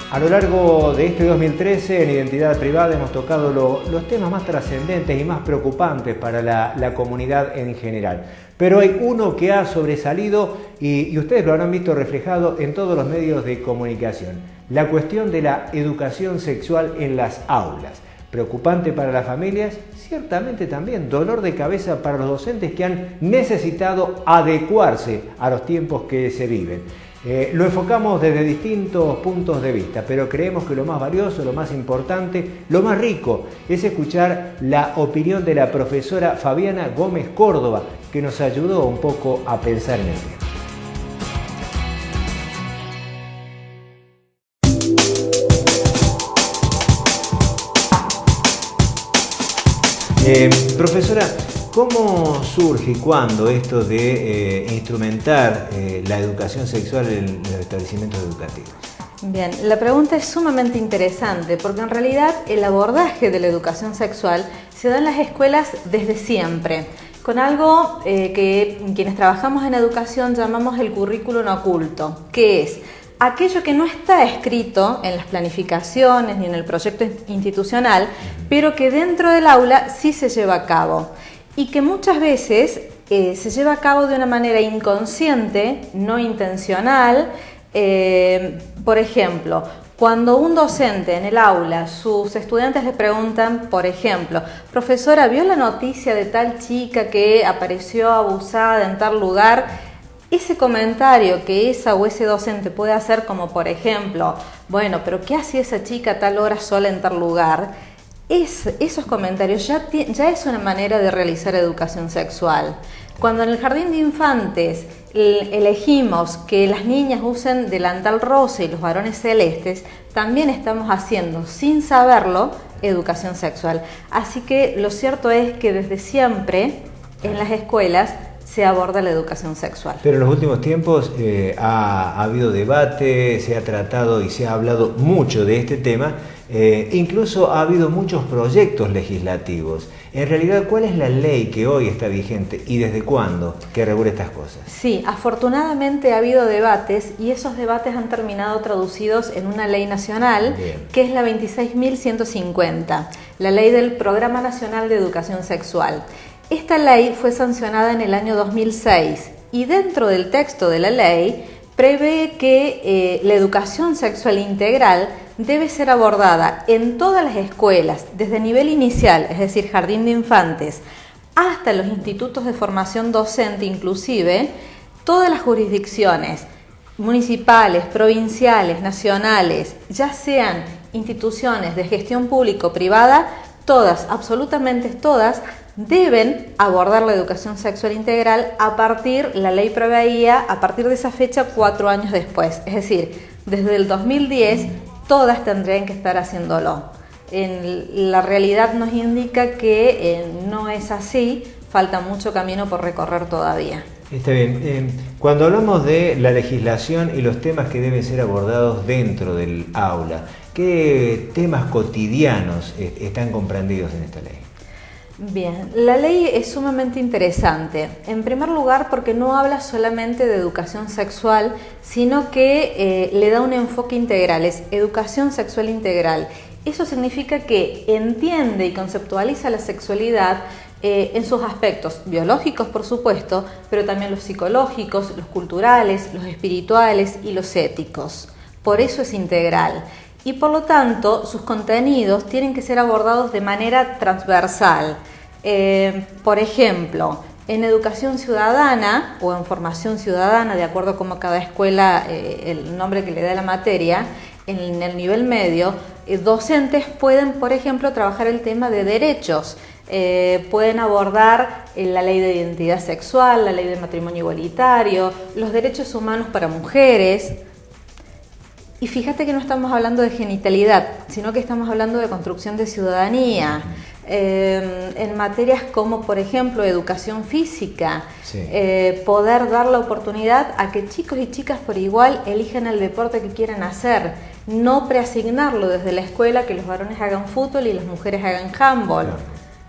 A lo largo de este 2013, en Identidad Privada, hemos tocado los temas más trascendentes y más preocupantes para la comunidad en general. Pero hay uno que ha sobresalido y ustedes lo habrán visto reflejado en todos los medios de comunicación. La cuestión de la educación sexual en las aulas. Preocupante para las familias, ciertamente también dolor de cabeza para los docentes que han necesitado adecuarse a los tiempos que se viven. Lo enfocamos desde distintos puntos de vista, pero creemos que lo más valioso, lo más importante, lo más rico es escuchar la opinión de la profesora Fabiana Gómez Córdoba, que nos ayudó un poco a pensar en el tema. Profesora, ¿cómo surge y cuándo esto de instrumentar la educación sexual en los establecimientos educativos? Bien, la pregunta es sumamente interesante porque en realidad el abordaje de la educación sexual se da en las escuelas desde siempre, con algo que quienes trabajamos en educación llamamos el currículum oculto, que es aquello que no está escrito en las planificaciones ni en el proyecto institucional, pero que dentro del aula sí se lleva a cabo. Y que muchas veces se lleva a cabo de una manera inconsciente, no intencional. Por ejemplo, cuando un docente en el aula, sus estudiantes le preguntan, por ejemplo, profesora, ¿vio la noticia de tal chica que apareció abusada en tal lugar? Ese comentario que esa o ese docente puede hacer, como por ejemplo, bueno, pero ¿qué hacía esa chica a tal hora sola en tal lugar? Esos comentarios ya es una manera de realizar educación sexual. Cuando en el jardín de infantes elegimos que las niñas usen delantal rosa y los varones celestes, también estamos haciendo, sin saberlo, educación sexual. Así que lo cierto es que desde siempre en las escuelas se aborda la educación sexual. Pero en los últimos tiempos ha habido debate, se ha tratado y se ha hablado mucho de este tema, incluso ha habido muchos proyectos legislativos. En realidad, ¿cuál es la ley que hoy está vigente y desde cuándo que regula estas cosas? Sí, afortunadamente ha habido debates y esos debates han terminado traducidos en una ley nacional. Bien. Que es la 26.150, la ley del Programa Nacional de Educación Sexual. Esta ley fue sancionada en el año 2006 y dentro del texto de la ley prevé que la educación sexual integral debe ser abordada en todas las escuelas, desde nivel inicial, es decir, jardín de infantes, hasta los institutos de formación docente, inclusive todas las jurisdicciones municipales, provinciales, nacionales, ya sean instituciones de gestión público-privada, todas, absolutamente todas, deben abordar la educación sexual integral la ley preveía a partir de esa fecha 4 años después. Es decir, desde el 2010 todas tendrían que estar haciéndolo. La realidad nos indica que no es así, falta mucho camino por recorrer todavía. Está bien. Cuando hablamos de la legislación y los temas que deben ser abordados dentro del aula, ¿qué temas cotidianos están comprendidos en esta ley? Bien, la ley es sumamente interesante. En primer lugar, porque no habla solamente de educación sexual, sino que le da un enfoque integral, es educación sexual integral. Eso significa que entiende y conceptualiza la sexualidad en sus aspectos biológicos, por supuesto, pero también los psicológicos, los culturales, los espirituales y los éticos. Por eso es integral. Y por lo tanto, sus contenidos tienen que ser abordados de manera transversal. Por ejemplo, en educación ciudadana o en formación ciudadana, de acuerdo a cómo cada escuela, el nombre que le da a la materia, en el nivel medio, docentes pueden, por ejemplo, trabajar el tema de derechos. Pueden abordar la ley de identidad sexual, la ley de matrimonio igualitario, los derechos humanos para mujeres. Y fíjate que no estamos hablando de genitalidad, sino que estamos hablando de construcción de ciudadanía, en materias como, por ejemplo, educación física, sí. Poder dar la oportunidad a que chicos y chicas por igual elijan el deporte que quieran hacer, no preasignarlo desde la escuela que los varones hagan fútbol y las mujeres hagan handball. Claro.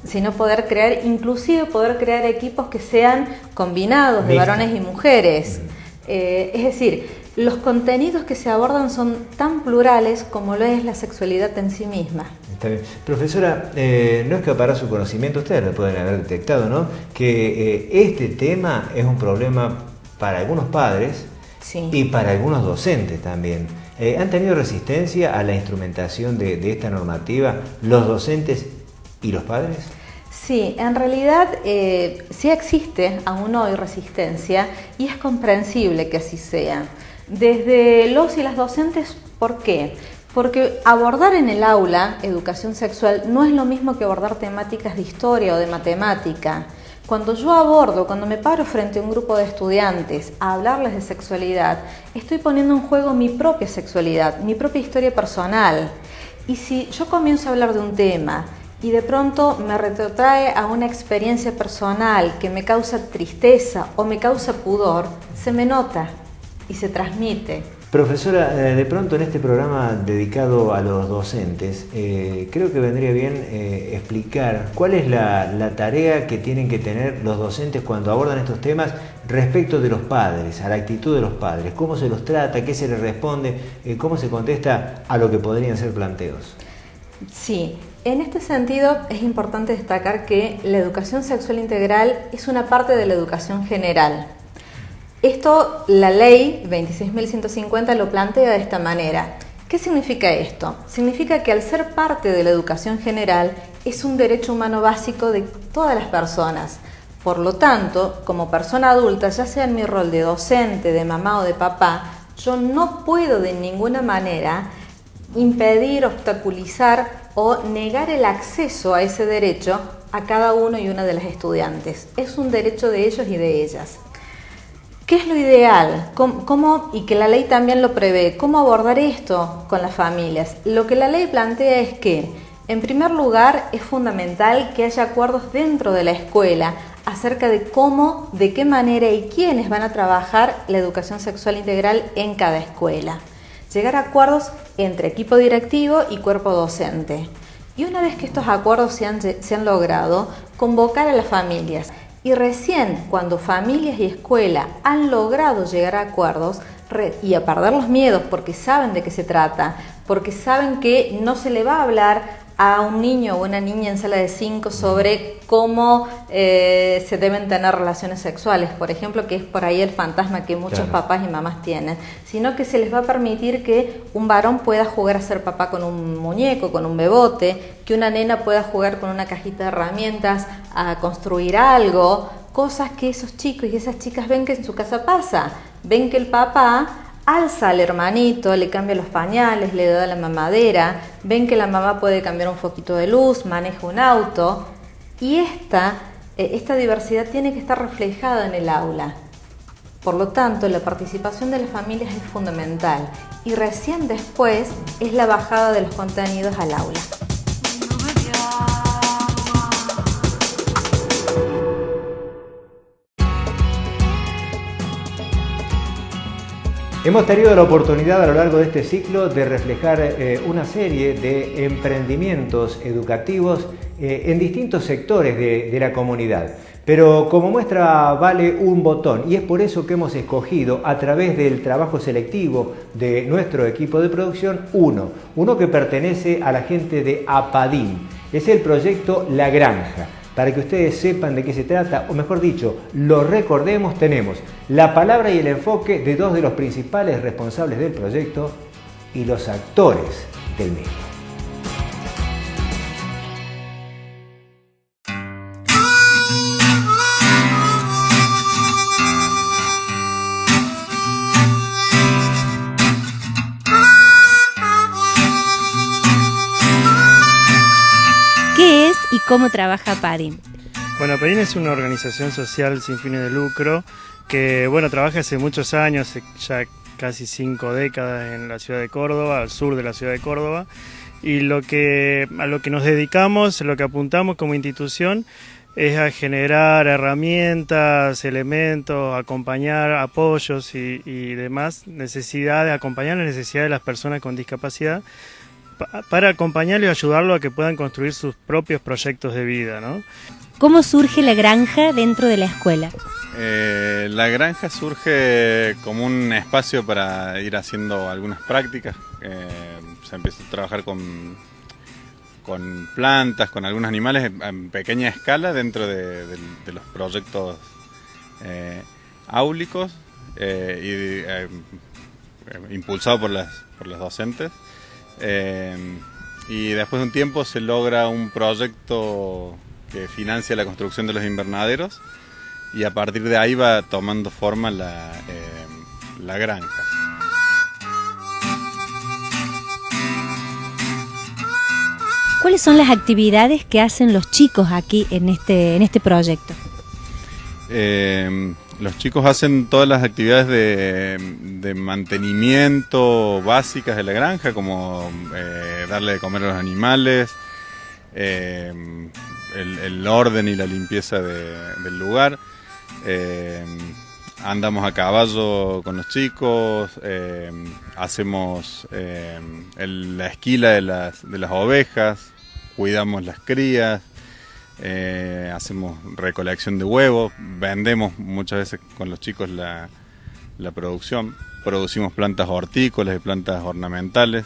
Sino poder crear, inclusive poder crear equipos que sean combinados de varones y mujeres. Es decir, los contenidos que se abordan son tan plurales como lo es la sexualidad en sí misma. Está bien. Profesora, no escapará su conocimiento, ustedes lo pueden haber detectado, ¿no? Que este tema es un problema para algunos padres, sí, y para algunos docentes también. ¿Han tenido resistencia a la instrumentación de esta normativa los docentes y los padres? Sí, en realidad sí existe aún hoy resistencia y es comprensible que así sea. Desde los y las docentes, ¿por qué? Porque abordar en el aula educación sexual no es lo mismo que abordar temáticas de historia o de matemática. Cuando yo abordo, cuando me paro frente a un grupo de estudiantes a hablarles de sexualidad, estoy poniendo en juego mi propia sexualidad, mi propia historia personal. Y si yo comienzo a hablar de un tema y de pronto me retrotrae a una experiencia personal que me causa tristeza o me causa pudor, se me nota y se transmite. Profesora, de pronto en este programa dedicado a los docentes, creo que vendría bien explicar cuál es la tarea que tienen que tener los docentes cuando abordan estos temas respecto de los padres, a la actitud de los padres, cómo se los trata, qué se les responde, cómo se contesta a lo que podrían ser planteos. Sí, en este sentido es importante destacar que la educación sexual integral es una parte de la educación general. Esto, la ley 26.150 lo plantea de esta manera. ¿Qué significa esto? Significa que al ser parte de la educación general es un derecho humano básico de todas las personas. Por lo tanto, como persona adulta, ya sea en mi rol de docente, de mamá o de papá, yo no puedo de ninguna manera impedir, obstaculizar o negar el acceso a ese derecho a cada uno y una de las estudiantes. Es un derecho de ellos y de ellas. ¿Qué es lo ideal? ¿Cómo, y que la ley también lo prevé? ¿Cómo abordar esto con las familias? Lo que la ley plantea es que, en primer lugar, es fundamental que haya acuerdos dentro de la escuela acerca de cómo, de qué manera y quiénes van a trabajar la educación sexual integral en cada escuela. Llegar a acuerdos entre equipo directivo y cuerpo docente. Y una vez que estos acuerdos se han logrado, convocar a las familias. Y recién cuando familias y escuela han logrado llegar a acuerdos y a perder los miedos porque saben de qué se trata, porque saben que no se le va a hablar a un niño o una niña en sala de 5 sobre cómo se deben tener relaciones sexuales, por ejemplo, que es por ahí el fantasma que muchos papás y mamás tienen, sino que se les va a permitir que un varón pueda jugar a ser papá con un muñeco, con un bebote, que una nena pueda jugar con una cajita de herramientas a construir algo, cosas que esos chicos y esas chicas ven que en su casa pasa, ven que el papá alza al hermanito, le cambia los pañales, le da la mamadera, ven que la mamá puede cambiar un foquito de luz, maneja un auto, y esta diversidad tiene que estar reflejada en el aula. Por lo tanto, la participación de las familias es fundamental y recién después es la bajada de los contenidos al aula. Hemos tenido la oportunidad a lo largo de este ciclo de reflejar una serie de emprendimientos educativos en distintos sectores de la comunidad. Pero como muestra vale un botón y es por eso que hemos escogido a través del trabajo selectivo de nuestro equipo de producción uno que pertenece a la gente de APADIM. Es el proyecto La Granja. Para que ustedes sepan de qué se trata, o mejor dicho, lo recordemos, tenemos la palabra y el enfoque de dos de los principales responsables del proyecto y los actores del mismo. ¿Qué es y cómo trabaja APADIM? Bueno, APADIM es una organización social sin fines de lucro que trabaja hace muchos años, ya casi 5 décadas en la ciudad de Córdoba, al sur de la ciudad de Córdoba, y a lo que nos dedicamos, lo que apuntamos como institución es a generar herramientas, elementos, acompañar apoyos y demás necesidades, acompañar las necesidades de las personas con discapacidad para acompañarlos y ayudarlos a que puedan construir sus propios proyectos de vida, ¿no? ¿Cómo surge la granja dentro de la escuela? La granja surge como un espacio para ir haciendo algunas prácticas. Se empieza a trabajar con plantas, con algunos animales en pequeña escala dentro de los proyectos áulicos impulsado por las docentes. Y después de un tiempo se logra un proyecto que financia la construcción de los invernaderos y a partir de ahí va tomando forma la granja. ¿Cuáles son las actividades que hacen los chicos aquí en este proyecto? Los chicos hacen todas las actividades de mantenimiento básicas de la granja, como darle de comer a los animales, el orden y la limpieza del lugar. Andamos a caballo con los chicos, hacemos la esquila de las ovejas, cuidamos las crías, hacemos recolección de huevos, vendemos muchas veces con los chicos la producción, producimos plantas hortícolas y plantas ornamentales,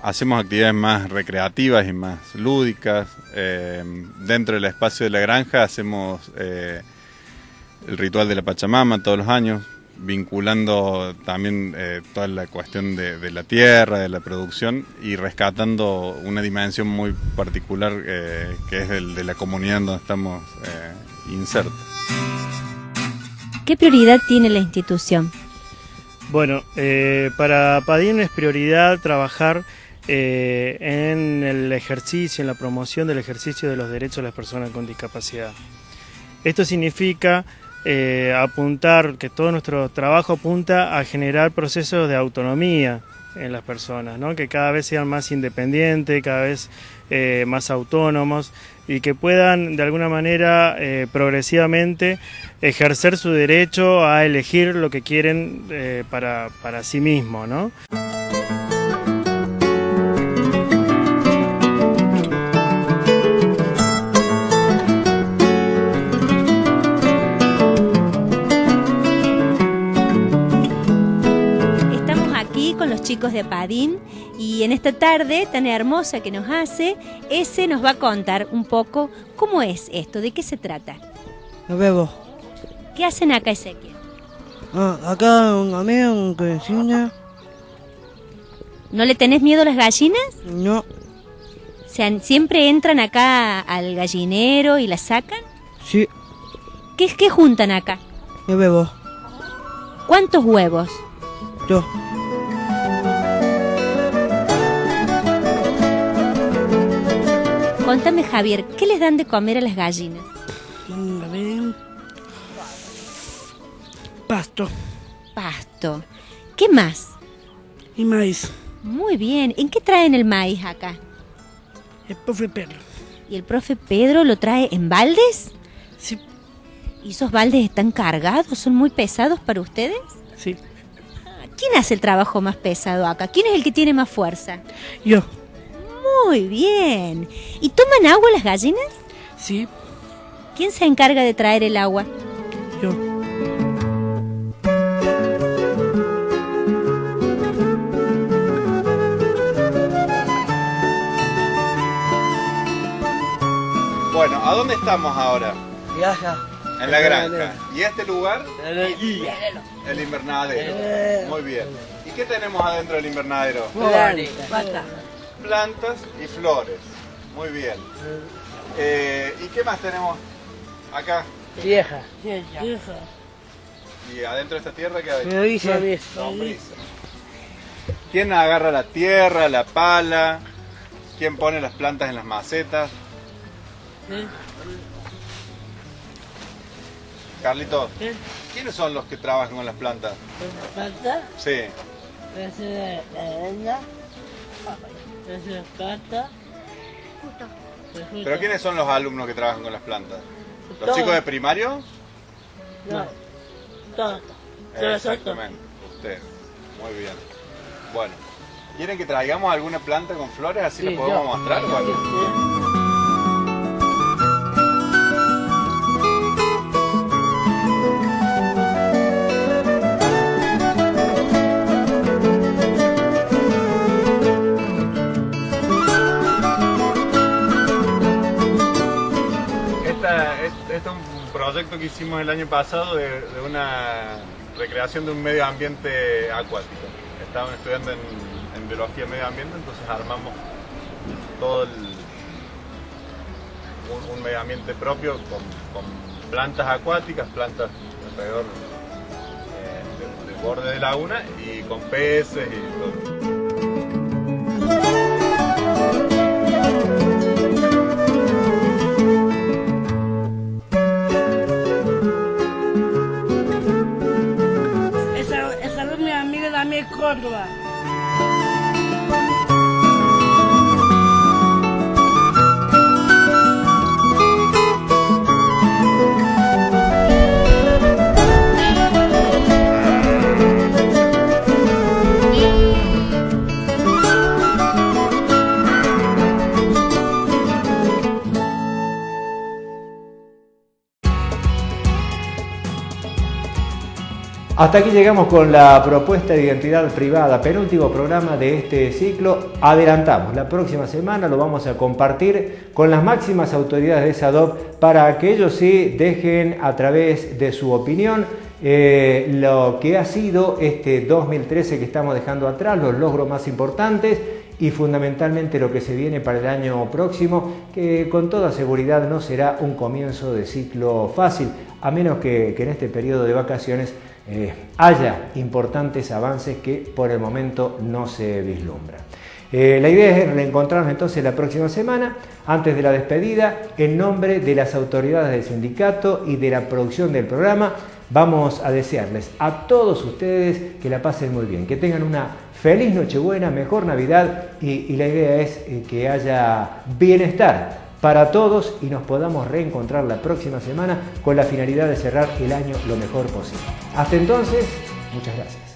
hacemos actividades más recreativas y más lúdicas. Dentro del espacio de la granja hacemos el ritual de la Pachamama todos los años, vinculando también toda la cuestión de la tierra, de la producción y rescatando una dimensión muy particular que es de la comunidad en donde estamos insertos. ¿Qué prioridad tiene la institución? Bueno, para Padín es prioridad trabajar en el ejercicio, en la promoción del ejercicio de los derechos de las personas con discapacidad. Esto significa apuntar, que todo nuestro trabajo apunta a generar procesos de autonomía en las personas, ¿no? Que cada vez sean más independientes, cada vez más autónomos y que puedan de alguna manera progresivamente ejercer su derecho a elegir lo que quieren para sí mismos, ¿no? Chicos de Padín y en esta tarde tan hermosa que nos hace, ese nos va a contar un poco cómo es esto, de qué se trata. Nos vemos. ¿Qué hacen acá, Ezequiel? Acá un amigo que enseña. ¿No le tenés miedo a las gallinas? No. ¿Siempre entran acá al gallinero y las sacan? Sí. ¿Qué juntan acá? Huevos. ¿Cuántos huevos? 2. Contame, Javier, ¿qué les dan de comer a las gallinas? Pasto. Pasto. ¿Qué más? Y maíz. Muy bien. ¿En qué traen el maíz acá? El profe Pedro. ¿Y el profe Pedro lo trae en baldes? Sí. ¿Y esos baldes están cargados? ¿Son muy pesados para ustedes? Sí. ¿Quién hace el trabajo más pesado acá? ¿Quién es el que tiene más fuerza? Yo. Muy bien. ¿Y toman agua las gallinas? Sí. ¿Quién se encarga de traer el agua? Yo. Bueno, ¿a dónde estamos ahora? Granja. En la granja. ¿Y este lugar? El invernadero. Muy bien. ¿Y qué tenemos adentro del invernadero? Flores. Plantas y flores. Muy bien. ¿Y qué más tenemos acá? Vieja. ¿Y adentro de esta tierra qué hay? Lombrices. ¿Quién agarra la tierra, la pala? ¿Quién pone las plantas en las macetas? Carlitos, ¿quiénes son los que trabajan con las plantas? ¿Plantas? Sí. ¿Pero quiénes son los alumnos que trabajan con las plantas? ¿Los chicos de primario? No. Todos. Exactamente, ustedes. Muy bien. Bueno, ¿quieren que traigamos alguna planta con flores? Así les podemos mostrar. Bueno. proyecto que hicimos el año pasado de una recreación de un medio ambiente acuático. Estaban estudiando en biología y medio ambiente, entonces armamos todo un medio ambiente propio con plantas acuáticas, plantas alrededor del borde de laguna y con peces y todo. Esa es mi amiga de Córdoba. Hasta aquí llegamos con la propuesta de identidad privada, penúltimo programa de este ciclo. Adelantamos, la próxima semana lo vamos a compartir con las máximas autoridades de SADOP para que ellos sí dejen a través de su opinión lo que ha sido este 2013 que estamos dejando atrás, los logros más importantes y fundamentalmente lo que se viene para el año próximo, que con toda seguridad no será un comienzo de ciclo fácil, a menos que en este periodo de vacaciones haya importantes avances que por el momento no se vislumbran. La idea es reencontrarnos entonces la próxima semana, antes de la despedida, en nombre de las autoridades del sindicato y de la producción del programa. Vamos a desearles a todos ustedes que la pasen muy bien, que tengan una feliz Nochebuena, mejor Navidad y la idea es que haya bienestar para todos y nos podamos reencontrar la próxima semana con la finalidad de cerrar el año lo mejor posible. Hasta entonces, muchas gracias.